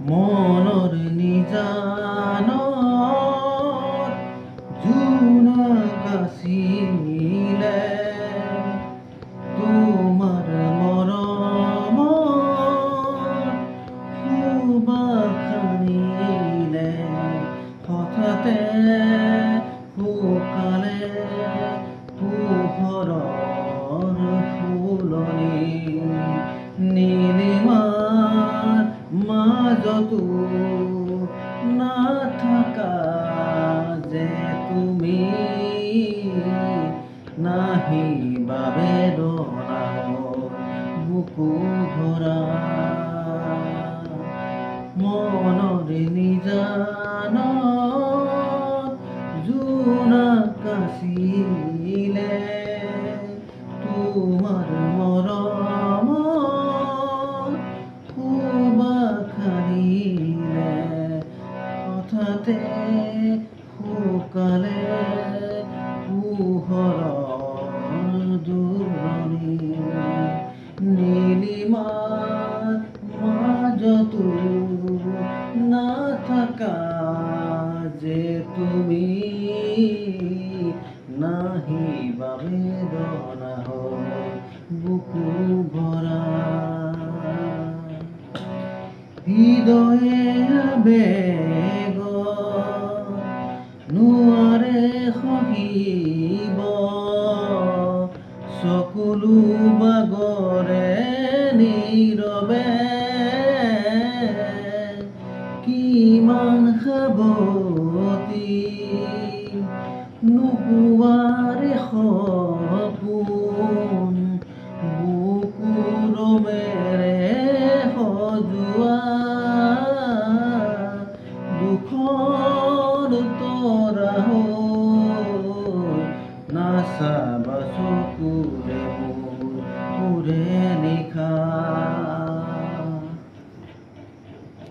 মনৰ নিজানত জোনাক আছিলে তোমাৰ মৰমত সুবাস সানিলে হঠাতে শুকালে পোহৰৰ ফুলনি নীলিমাৰ মাজতো নাথাকা যে তুমি নাহিবা বেদনাৰ বুকু ভৰা মনৰ নিজানত জোনাক আছিলে তোমাৰ মৰমত সুবাস সানিলে হঠাতে শুকালে পোহৰৰ দুৰণি নীলিমাৰ মাজতো নাথাকা যে তুমি নাহিবা বেদনাৰ বুকু ভৰা হৃদয়ে আবেগ নোৱাৰে সহিব চকুলো বাগৰে নীৰৱে কিমান সাৱতি নোপোৱাৰে সপোন বুকুৰমেৰে সজোৱা দুখৰ তৰা হৈ নাচাবা চকুৰে মোৰ নিশা